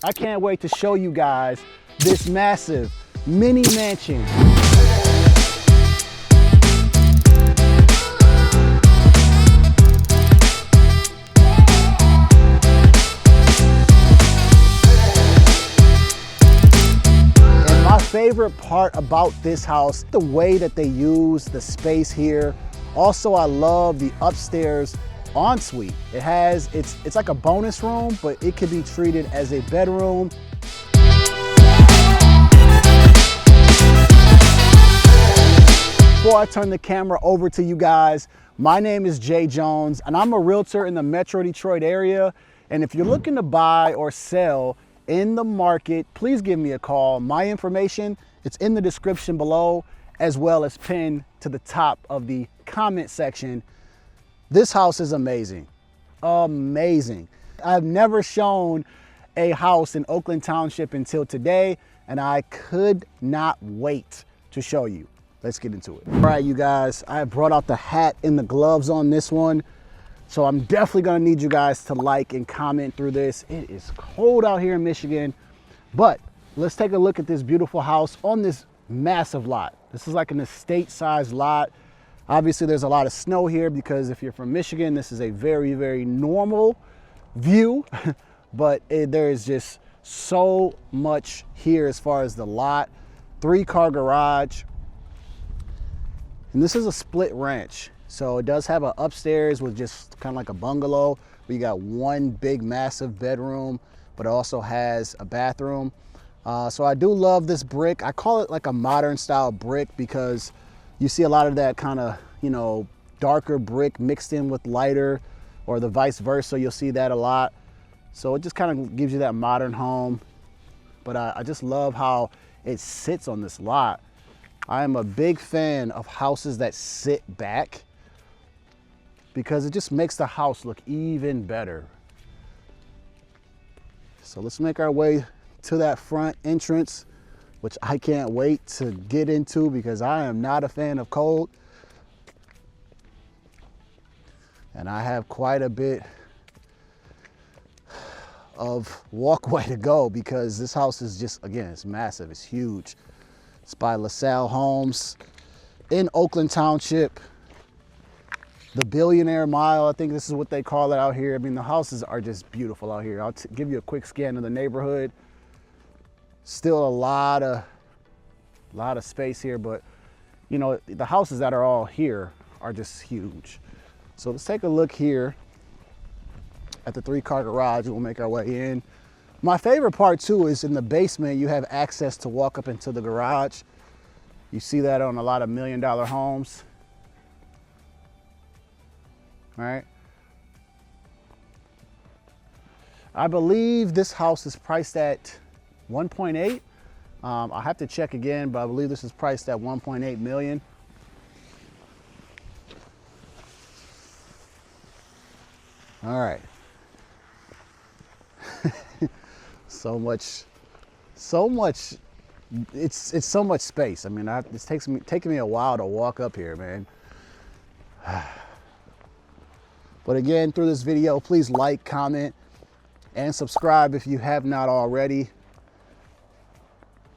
I can't wait to show you guys this massive mini mansion. And my favorite part about this house, the way that they use the space here. Also, I love the upstairs ensuite. It's like a bonus room, but it could be treated as a bedroom. Before I turn the camera over to you guys, my name is Jay Jones and I'm a realtor in the Metro Detroit area. And if you're looking to buy or sell in the market, please give me a call. My information, it's in the description below, as well as pinned to the top of the comment section. This house is amazing, amazing. I've never shown a house in Oakland Township until today, and I could not wait to show you. Let's get into it. All right, you guys, I brought out the hat and the gloves on this one. So I'm definitely gonna need you guys to like and comment through this. It is cold out here in Michigan, but let's take a look at this beautiful house on this massive lot. This is like an estate-sized lot. Obviously, there's a lot of snow here because if you're from Michigan, this is a very, very normal view, but there is just so much here as far as the lot. 3-car garage. And this is a split ranch. So it does have an upstairs with just kind of like a bungalow where you got one big, massive bedroom, but it also has a bathroom. So I do love this brick. I call it like a modern style brick because you see a lot of that kind of, you know, darker brick mixed in with lighter, or the vice versa. You'll see that a lot. So it just kind of gives you that modern home. But I just love how it sits on this lot. I am a big fan of houses that sit back because it just makes the house look even better. So let's make our way to that front entrance, which I can't wait to get into because I am not a fan of cold. And I have quite a bit of walkway to go because this house is just, again, it's massive, it's huge. It's by LaSalle Homes in Oakland Township. The Billionaire Mile, I think this is what they call it out here. I mean, the houses are just beautiful out here. I'll give you a quick scan of the neighborhood. Still a lot of space here, but you know, the houses that are all here are just huge. So let's take a look here at the 3-car garage. We'll make our way in. My favorite part too is in the basement, you have access to walk up into the garage. You see that on a lot of $1 million homes. All right. I believe this house is priced at 1.8. I'll have to check again, but I believe this is priced at 1.8 million. All right. so much, it's so much space. I mean, it's taking me a while to walk up here, man. But again, through this video, please like, comment, and subscribe if you have not already.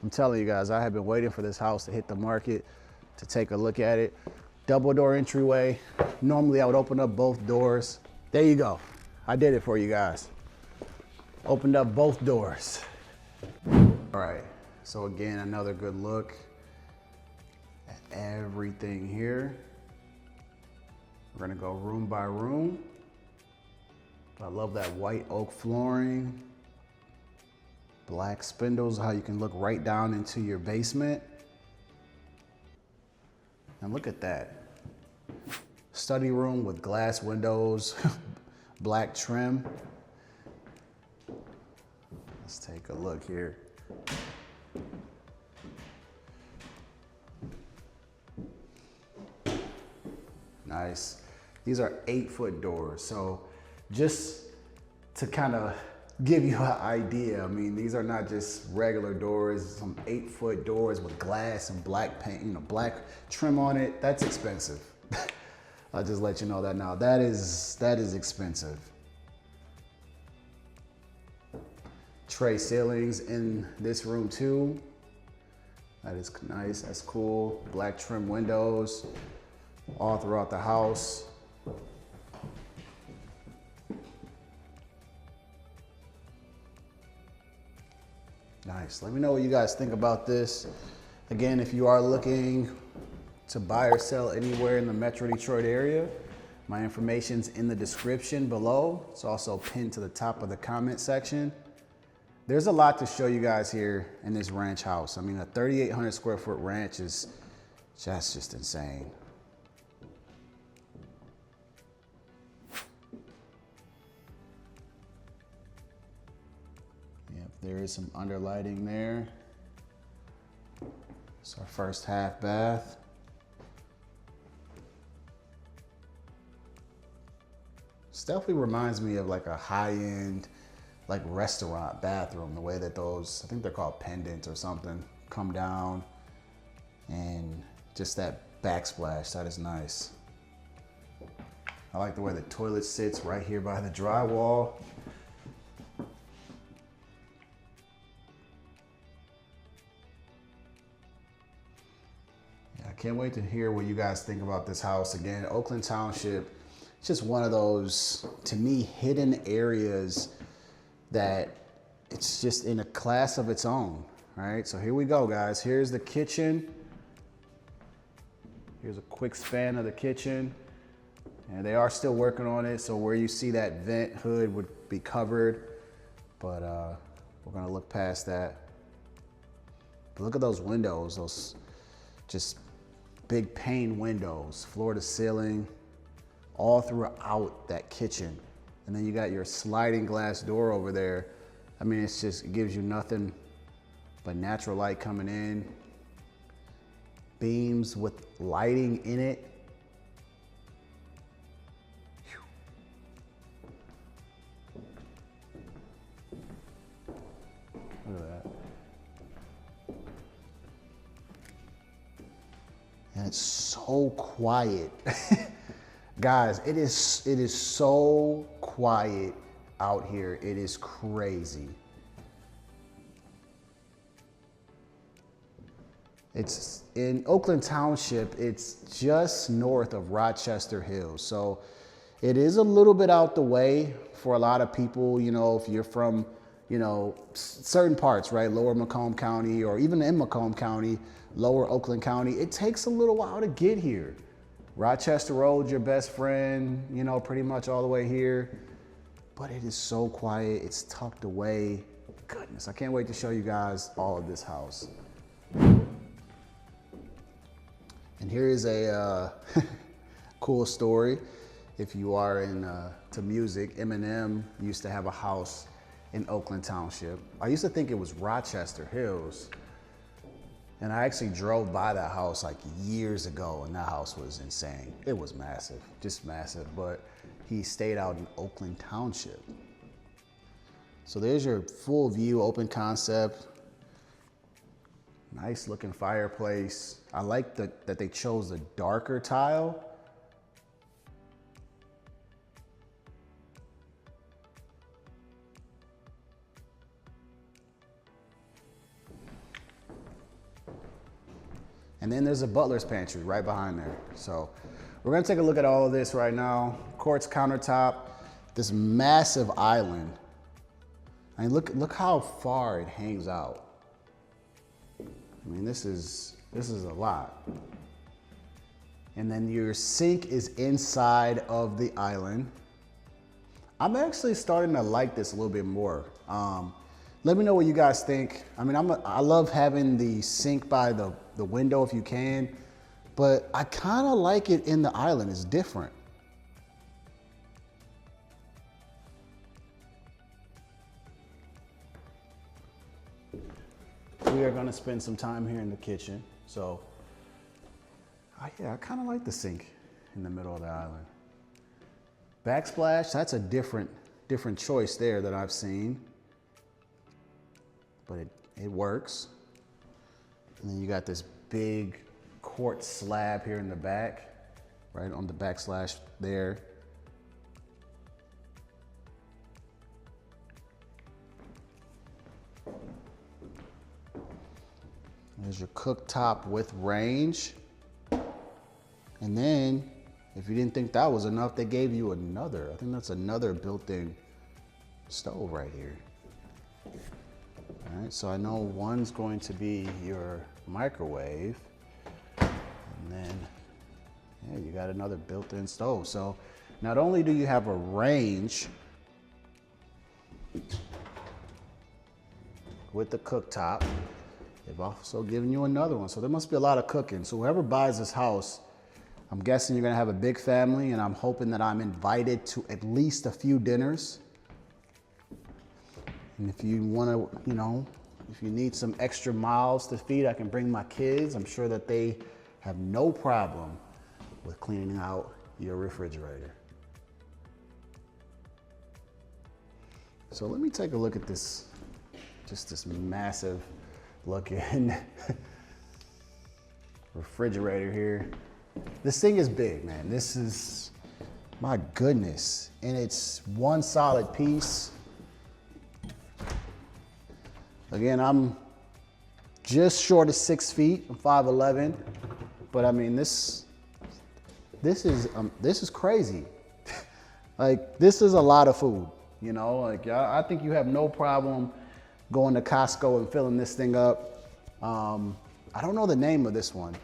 I'm telling you guys, I have been waiting for this house to hit the market to take a look at it. Double door entryway. Normally I would open up both doors. There you go. I did it for you guys. Opened up both doors. All right, so again, another good look at everything here. We're gonna go room by room. I love that white oak flooring. Black spindles, how you can look right down into your basement. And look at that. Study room with glass windows, black trim. Let's take a look here. Nice. These are 8-foot doors. So just to kind of give you an idea, I mean, these are not just regular doors, some 8-foot doors with glass and black paint, you know, black trim on it. That's expensive. I'll just let you know that now. That is expensive. tray ceilings in this room too. That is nice, that's cool. Black trim windows all throughout the house. Nice, let me know what you guys think about this. Again, if you are looking to buy or sell anywhere in the Metro Detroit area, my information's in the description below. It's also pinned to the top of the comment section. There's a lot to show you guys here in this ranch house. I mean, a 3,800 square foot ranch is just insane. Yep, there is some underlighting there. It's our first half bath. This definitely reminds me of like a high-end, like restaurant bathroom, the way that those, I think they're called pendants or something, come down, and just that backsplash, that is nice. I like the way the toilet sits right here by the drywall. Yeah, I can't wait to hear what you guys think about this house. Again, Oakland Township, it's just one of those, to me, hidden areas that it's just in a class of its own. All right, so here we go, guys. Here's the kitchen. Here's a quick span of the kitchen. And they are still working on it, so where you see that vent hood would be covered, but we're gonna look past that. But look at those windows, those just big pane windows, floor to ceiling, all throughout that kitchen. And then you got your sliding glass door over there. I mean, it's just, it gives you nothing but natural light coming in. Beams with lighting in it. Look at that. And it's so quiet. Guys, it is so quiet out here. It is crazy. It's in Oakland Township. It's just north of Rochester Hills. So it is a little bit out the way for a lot of people, you know, if you're from, you know, certain parts, right? Lower Macomb County, or even in Macomb County, lower Oakland County. It takes a little while to get here. Rochester Road, your best friend, you know, pretty much all the way here. But it is so quiet, it's tucked away. Goodness, I can't wait to show you guys all of this house. And here is a cool story. If you are into music, Eminem used to have a house in Oakland Township. I used to think it was Rochester Hills. And I actually drove by that house like years ago, and that house was insane. It was massive, just massive, but he stayed out in Oakland Township. So there's your full view, open concept. Nice looking fireplace. I like that they chose the darker tile. And then there's a butler's pantry right behind there. So we're gonna take a look at all of this right now. Quartz countertop, this massive island. I mean, look how far it hangs out. I mean, this is a lot. And then your sink is inside of the island. I'm actually starting to like this a little bit more. Let me know what you guys think. I mean, I love having the sink by the window if you can, but I kind of like it in the island. It's different. We are gonna spend some time here in the kitchen. So, yeah, I kind of like the sink in the middle of the island. Backsplash, that's a different choice there that I've seen. But it works. And then you got this big quartz slab here in the back, right on the backslash there. There's your cooktop with range. And then, if you didn't think that was enough, they gave you another. I think that's another built-in stove right here. All right, so I know one's going to be your microwave. And then, yeah, you got another built-in stove. So not only do you have a range with the cooktop, they've also given you another one. So there must be a lot of cooking. So whoever buys this house, I'm guessing you're gonna have a big family, and I'm hoping that I'm invited to at least a few dinners. And if you wanna, you know, if you need some extra mouths to feed, I can bring my kids. I'm sure that they have no problem with cleaning out your refrigerator. So let me take a look at this, just this massive looking refrigerator here. This thing is big, man. This is, my goodness. And it's one solid piece. Again, I'm just short of 6 feet. I'm 5'11", but I mean, this is crazy. Like, this is a lot of food, you know? Like, I think you have no problem going to Costco and filling this thing up. I don't know the name of this one.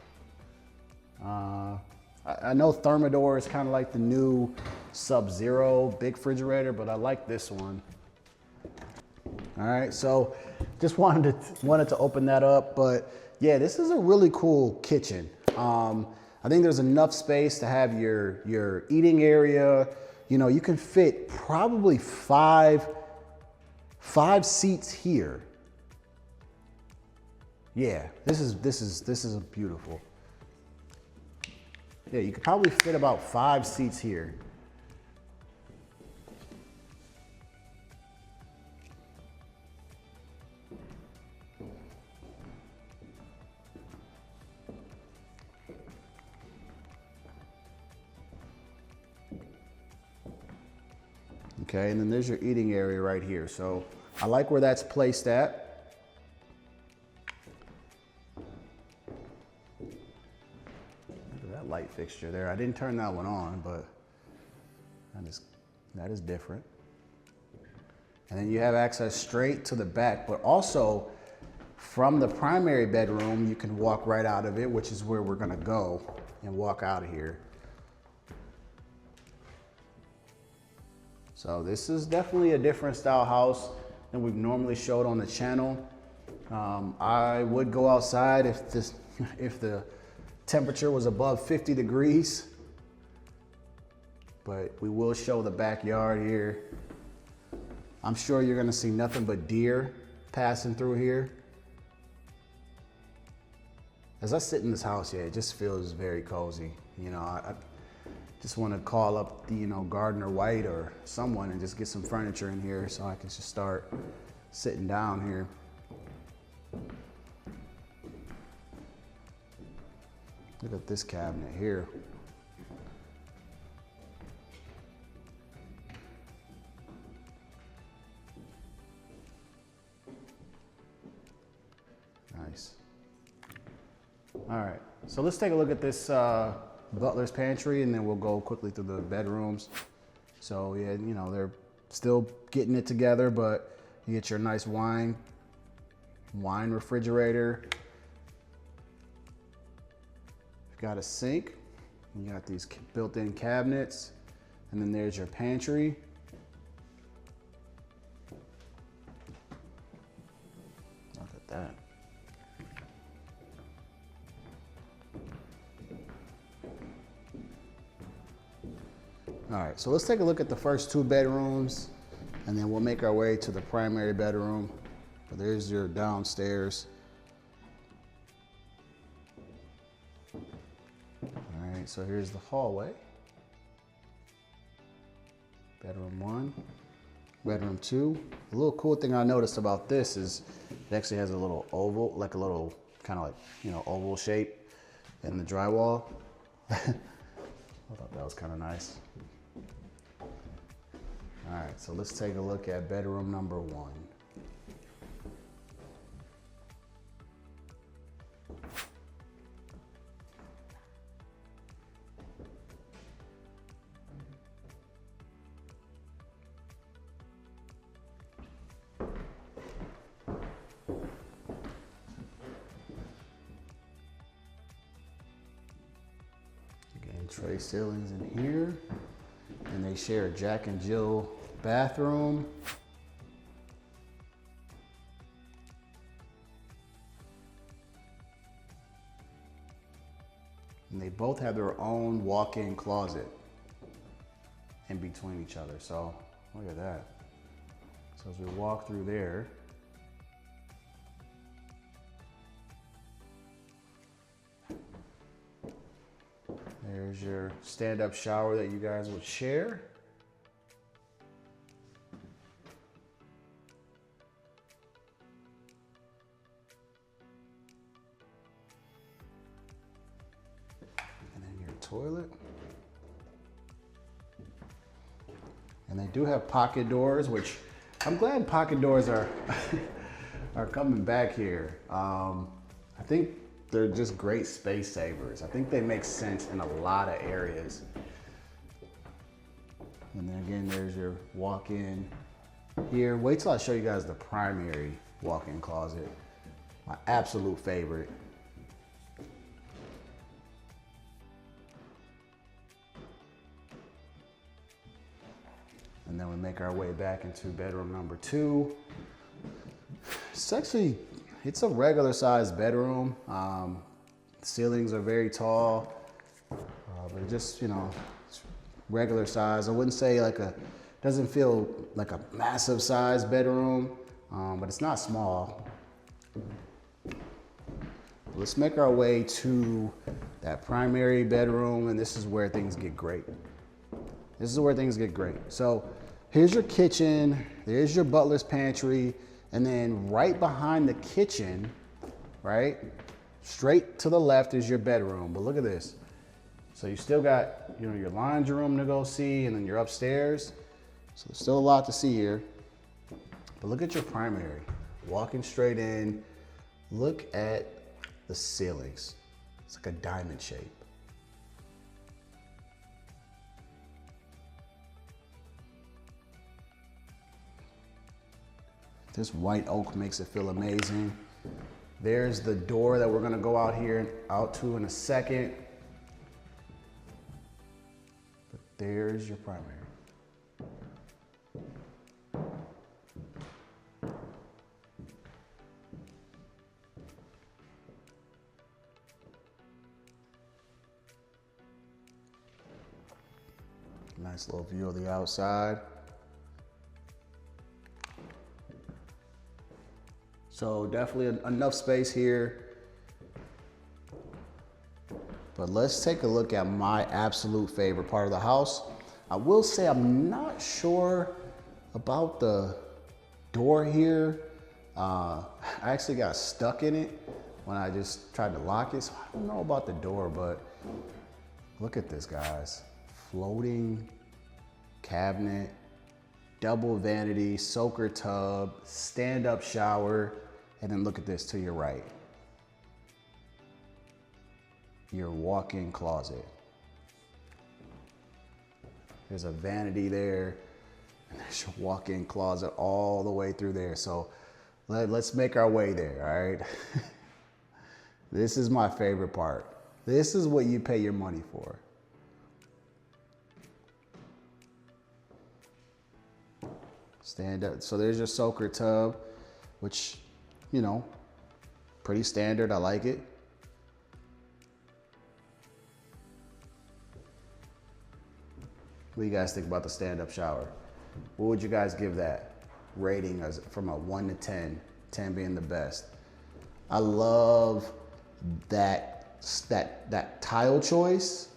I know Thermador is kind of like the new Sub-Zero big refrigerator, but I like this one. All right, so just wanted to open that up, but yeah, this is a really cool kitchen. I think there's enough space to have your eating area. You know, you can fit probably five seats here. Yeah, this is beautiful. Yeah, you could probably fit about 5 seats here. Okay, and then there's your eating area right here. So I like where that's placed at. Light fixture there. I didn't turn that one on, but that is different. And then you have access straight to the back, but also from the primary bedroom, you can walk right out of it, which is where we're gonna go and walk out of here. So this is definitely a different style house than we've normally showed on the channel. I would go outside if the temperature was above 50 degrees, but we will show the backyard here. I'm sure you're gonna see nothing but deer passing through here. As I sit in this house, yeah, it just feels very cozy. You know, I just wanna call up the, you know, Gardner White or someone and just get some furniture in here so I can just start sitting down here. Look at this cabinet here. Nice. All right, so let's take a look at this butler's pantry, and then we'll go quickly through the bedrooms. So yeah, you know, they're still getting it together, but you get your nice wine refrigerator. Got a sink, you got these built-in cabinets, and then there's your pantry. Look at that. All right, so let's take a look at the first 2 bedrooms, and then we'll make our way to the primary bedroom. But there's your downstairs. So here's the hallway. Bedroom 1, bedroom 2. The little cool thing I noticed about this is it actually has a little oval, like a little kind of like, you know, oval shape in the drywall. I thought that was kind of nice. All right, so let's take a look at bedroom number 1. Tray ceilings in here. And they share a Jack and Jill bathroom. And they both have their own walk-in closet in between each other. So look at that. So as we walk through there, there's your stand-up shower that you guys would share. And then your toilet. And they do have pocket doors, which I'm glad pocket doors are are coming back here. I think they're just great space savers. I think they make sense in a lot of areas. And then again, there's your walk-in here. Wait till I show you guys the primary walk-in closet. My absolute favorite. And then we make our way back into bedroom number 2. It's a regular sized bedroom. Ceilings are very tall, but just, you know, it's regular size. I wouldn't say doesn't feel like a massive size bedroom, but it's not small. Let's make our way to that primary bedroom, and this is where things get great. This is where things get great. So here's your kitchen, there's your butler's pantry, and then right behind the kitchen, right, straight to the left is your bedroom. But look at this. So you still got, you know, your laundry room to go see, and then you're upstairs. So there's still a lot to see here. But look at your primary. Walking straight in, look at the ceilings. It's like a diamond shape. This white oak makes it feel amazing. There's the door that we're gonna go out to in a second. But there's your primary. Nice little view of the outside. So definitely enough space here. But let's take a look at my absolute favorite part of the house. I will say I'm not sure about the door here. I actually got stuck in it when I just tried to lock it. So I don't know about the door, but look at this, guys. Floating cabinet, double vanity, soaker tub, stand-up shower, and then look at this to your right. Your walk-in closet. There's a vanity there, and there's your walk-in closet all the way through there. So let's make our way there, all right? This is my favorite part. This is what you pay your money for. Stand up. So there's your soaker tub, which, you know, pretty standard. I like it. What do you guys think about the stand-up shower? What would you guys give that rating as from a 1 to 10, 10 being the best? I love that tile choice.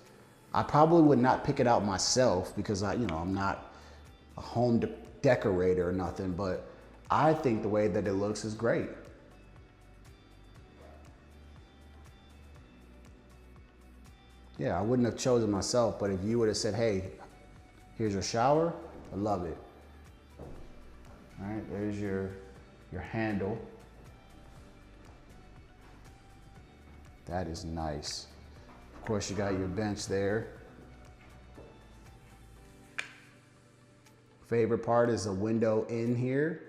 I probably would not pick it out myself because I'm not a home decorator or nothing, but I think the way that it looks is great. Yeah, I wouldn't have chosen myself, but if you would have said, hey, here's your shower, I love it. All right, there's your handle. That is nice. Of course, you got your bench there. Favorite part is the window in here.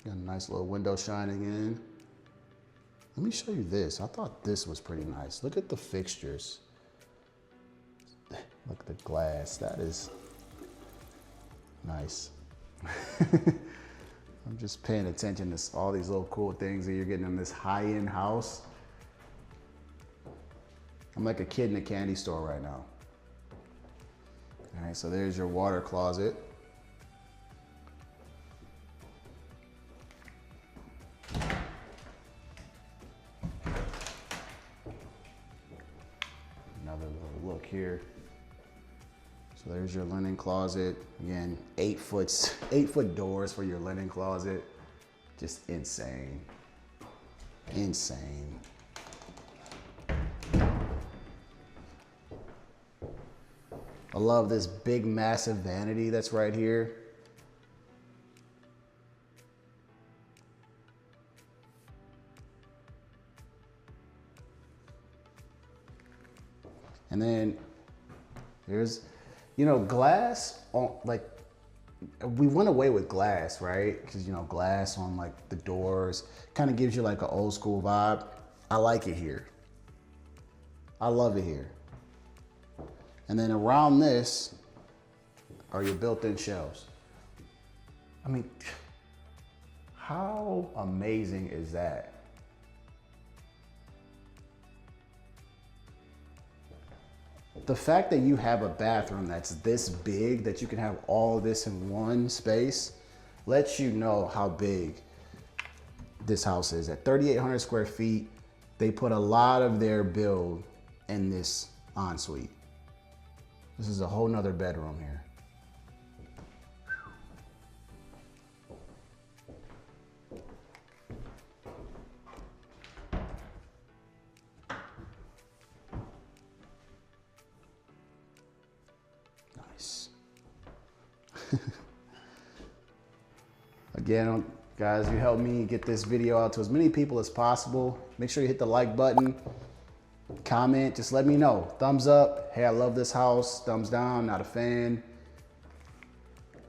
Got a nice little window shining in. Let me show you this. I thought this was pretty nice. Look at the fixtures. Look at the glass, that is nice. I'm just paying attention to all these little cool things that you're getting in this high-end house. I'm like a kid in a candy store right now. All right, so there's your water closet. Another little look here. So there's your linen closet. Again, 8 foot doors for your linen closet. Just insane. Insane. I love this big, massive vanity that's right here. And then there's, you know, glass on, like, we went away with glass, right? Because, you know, glass on like the doors kind of gives you like an old school vibe. I like it here. I love it here. And then around this are your built-in shelves. I mean, how amazing is that? The fact that you have a bathroom that's this big, that you can have all this in one space, lets you know how big this house is. At 3,800 square feet, they put a lot of their build in this ensuite. This is a whole nother bedroom here. Nice. Again, guys, you help me get this video out to as many people as possible. Make sure you hit the like button. Comment, just let me know. Thumbs up, hey, I love this house. Thumbs down, not a fan.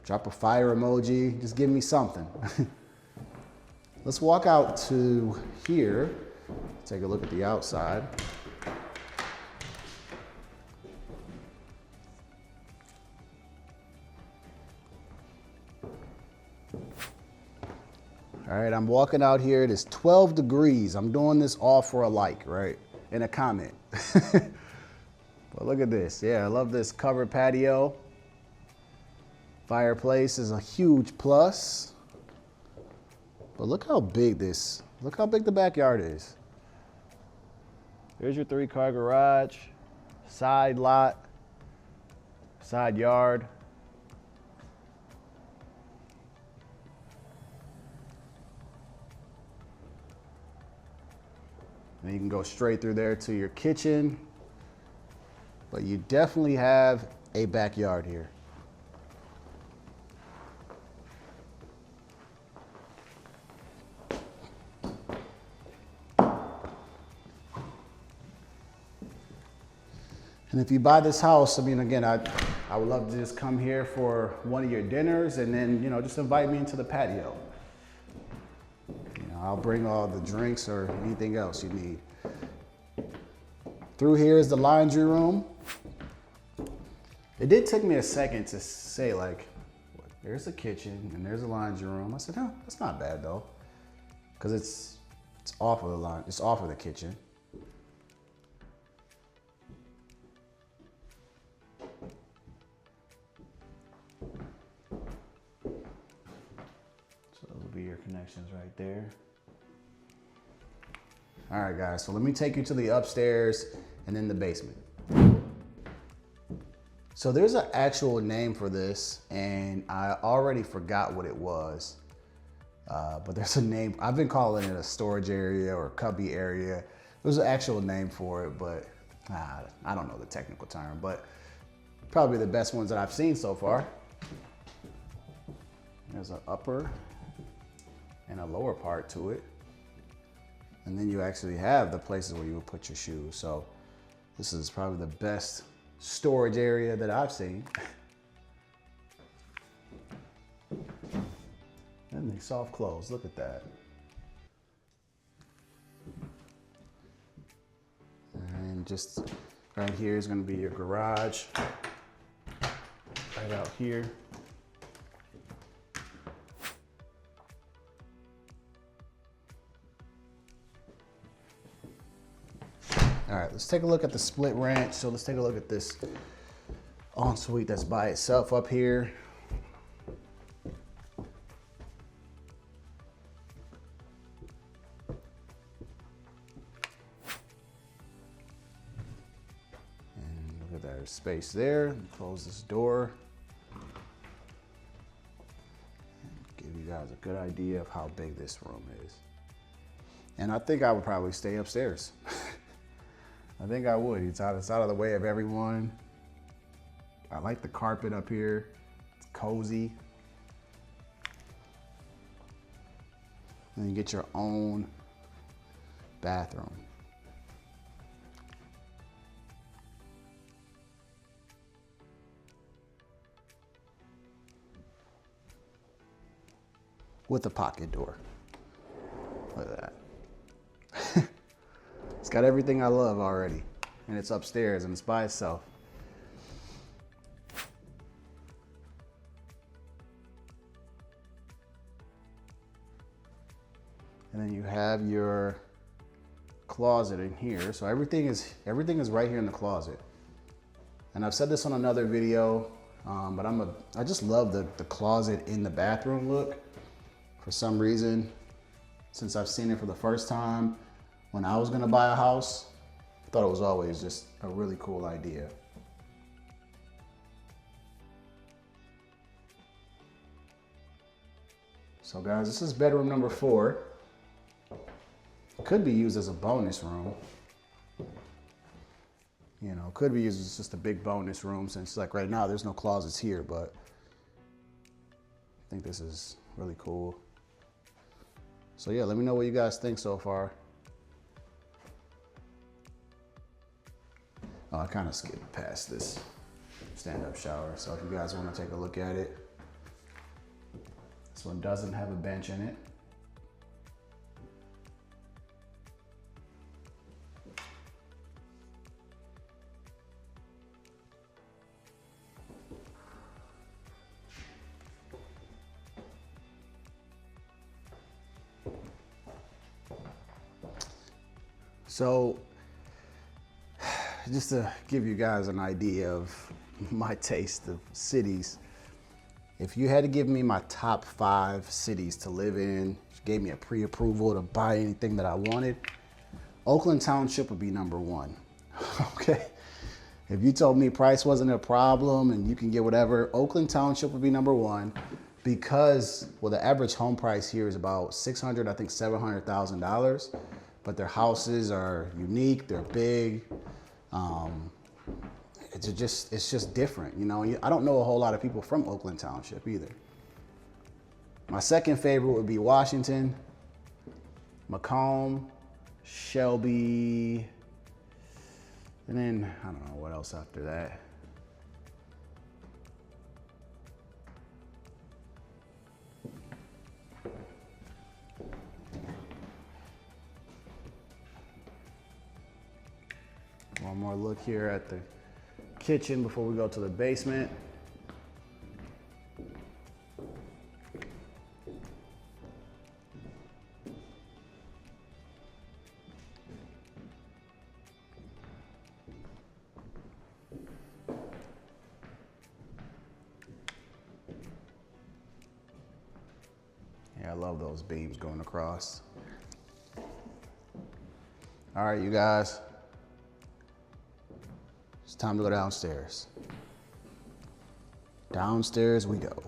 Drop a fire emoji, just give me something. Let's walk out to here, take a look at the outside. All right, I'm walking out here, it is 12 degrees. I'm doing this all for a like, right? And a comment. But look at this. Yeah, I love this covered patio. Fireplace is a huge plus. But look how big the backyard is. There's your 3-car garage, side lot, side yard. And you can go straight through there to your kitchen, but you definitely have a backyard here. And if you buy this house, I mean, again, I would love to just come here for one of your dinners and then, you know, just invite me into the patio. I'll bring all the drinks or anything else you need. Through here is the laundry room. It did take me a second to say, like, there's a kitchen and there's a laundry room. I said, huh, that's not bad though, because it's off of the line, it's off of the kitchen. So those will be your connections right there. All right, guys, so let me take you to the upstairs and then the basement. So there's an actual name for this, and I already forgot what it was, but there's a name. I've been calling it a storage area or a cubby area. There's an actual name for it, but I don't know the technical term, but probably the best ones that I've seen so far. There's an upper and a lower part to it. And then you actually have the places where you would put your shoes. So this is probably the best storage area that I've seen. And they soft close, look at that. And just Right here is going to be your garage. Right out here. All right, let's take a look at the split ranch. So let's take a look at this ensuite that's by itself up here. And look at that, there's space there. Close this door. Give you guys a good idea of how big this room is. And I think I would probably stay upstairs. I think I would. It's out of the way of everyone. I like the carpet up here. It's cozy. And you get your own bathroom. With a pocket door. Look at that. It's got everything I love already, and it's upstairs and it's by itself. And then you have your closet in here. So everything is right here in the closet. And I've said this on another video, but I just love the closet in the bathroom look. For some reason, since I've seen it for the first time, when I was gonna buy a house, I thought it was always just a really cool idea. So guys, this is bedroom number 4. Could be used as a bonus room. You know, could be used as just a big bonus room since like right now there's no closets here, but I think this is really cool. So yeah, let me know what you guys think so far. Oh, I kind of skipped past this stand-up shower. So if you guys want to take a look at it, this one doesn't have a bench in it. So just to give you guys an idea of my taste of cities, if you had to give me my top 5 cities to live in, gave me a pre-approval to buy anything that I wanted, Oakland Township would be number 1. Okay? If you told me price wasn't a problem and you can get whatever, Oakland Township would be number 1 because, well, the average home price here is about $600,000, I think $700,000, but their houses are unique, they're big. It's just different, you know. I don't know a whole lot of people from Oakland Township either. My second favorite would be Washington, Macomb, Shelby, and then I don't know what else after that. One more look here at the kitchen before we go to the basement. Yeah, I love those beams going across. All right, you guys. It's time to go downstairs. Downstairs we go.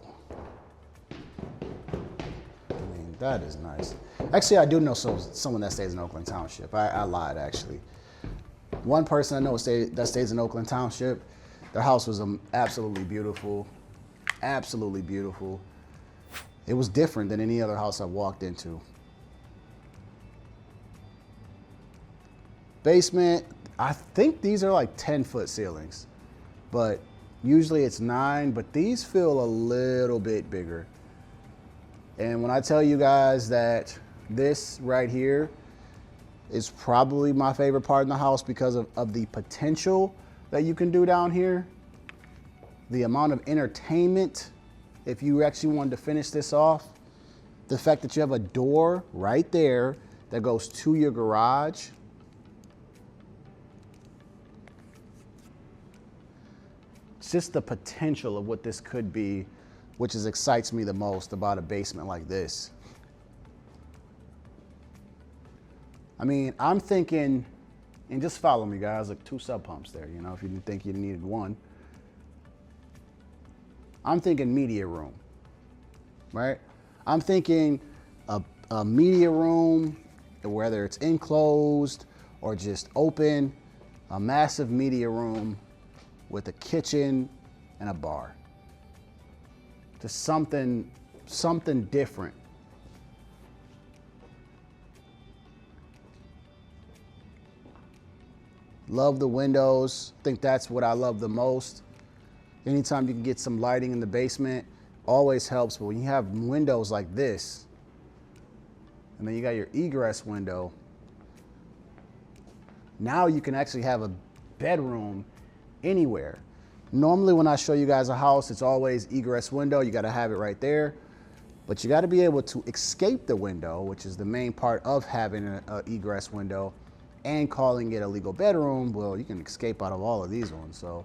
I mean, that is nice. Actually, I do know someone that stays in Oakland Township. I lied, actually. One person I know that stays in Oakland Township, their house was absolutely beautiful. Absolutely beautiful. It was different than any other house I've walked into. Basement, I think these are like 10-foot ceilings, but usually it's 9, but these feel a little bit bigger. And when I tell you guys that this right here is probably my favorite part in the house because of the potential that you can do down here. The amount of entertainment, if you actually wanted to finish this off. The fact that you have a door right there that goes to your garage. It's just the potential of what this could be, which excites me the most about a basement like this. I mean, I'm thinking, and just follow me guys, like 2 sub pumps there, you know, if you didn't think you needed 1. I'm thinking media room, right? I'm thinking a media room, whether it's enclosed or just open, a massive media room with a kitchen and a bar. Just something different. Love the windows. I think that's what I love the most. Anytime you can get some lighting in the basement, always helps. But when you have windows like this, and then you got your egress window, now you can actually have a bedroom anywhere. Normally when I show you guys a house, it's always egress window. You got to have it right there. But you got to be able to escape the window, which is the main part of having an egress window, and calling it a legal bedroom. Well, you can escape out of all of these ones. So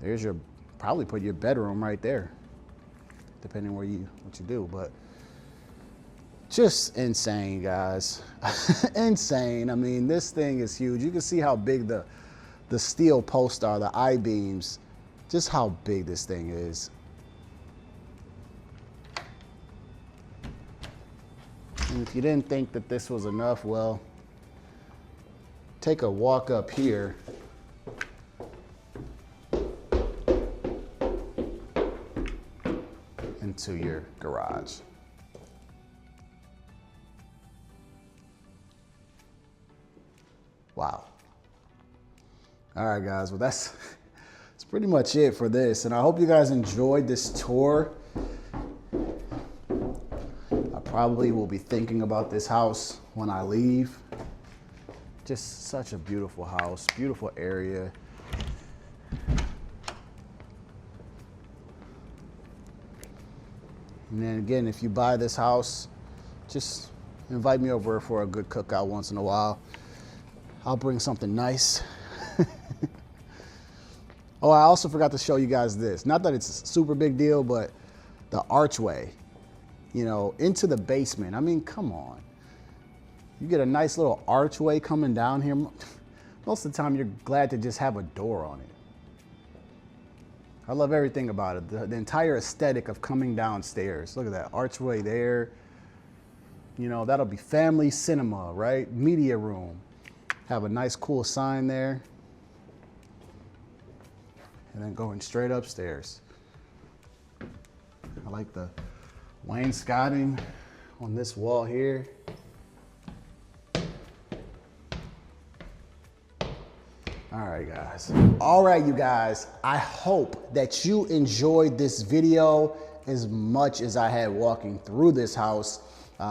there's your, probably put your bedroom right there, depending what you do. But just insane, guys. Insane. I mean, this thing is huge. You can see how big the steel posts are, the I-beams, just how big this thing is. And if you didn't think that this was enough, well, take a walk up here. Into your garage. Wow. All right, guys, well, that's pretty much it for this. And I hope you guys enjoyed this tour. I probably will be thinking about this house when I leave. Just such a beautiful house, beautiful area. And then again, if you buy this house, just invite me over for a good cookout once in a while. I'll bring something nice. Oh, I also forgot to show you guys this. Not that it's a super big deal, but the archway, you know, into the basement. I mean, come on. You get a nice little archway coming down here. Most of the time, you're glad to just have a door on it. I love everything about it. The entire aesthetic of coming downstairs. Look at that archway there. You know, that'll be family cinema, right? Media room. Have a nice cool sign there. And then going straight upstairs. I like the wainscoting on this wall here. All right, guys. All right, you guys. I hope that you enjoyed this video as much as I had walking through this house.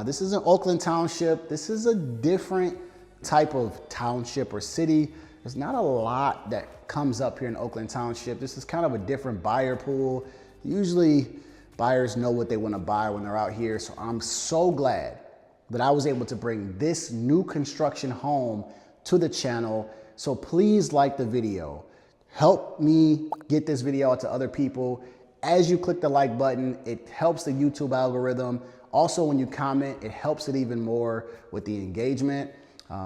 This is an Oakland Township. This is a different type of township or city. There's not a lot that comes up here in Oakland Township. This is kind of a different buyer pool. Usually buyers know what they want to buy when they're out here. So I'm so glad that I was able to bring this new construction home to the channel. So please like the video. Help me get this video out to other people. As you click the like button, it helps the YouTube algorithm. Also, when you comment, it helps it even more with the engagement.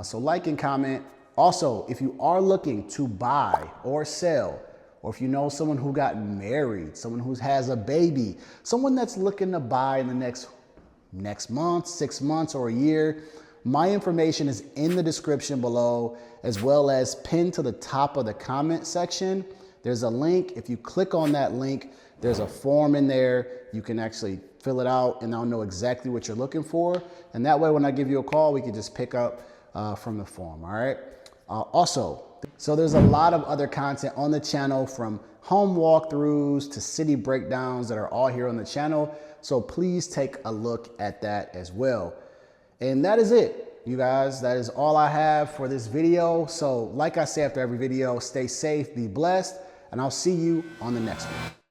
So like and comment. Also, if you are looking to buy or sell, or if you know someone who got married, someone who has a baby, someone that's looking to buy in the next month, 6 months, or a year, my information is in the description below, as well as pinned to the top of the comment section. There's a link. If you click on that link, there's a form in there. You can actually fill it out and I'll know exactly what you're looking for. And that way, when I give you a call, we can just pick up from the form, all right? Also, so there's a lot of other content on the channel, from home walkthroughs to city breakdowns, that are all here on the channel. So please take a look at that as well. And that is it. you guys, that is all I have for this video. So like I say after every video, stay safe, be blessed, and I'll see you on the next one.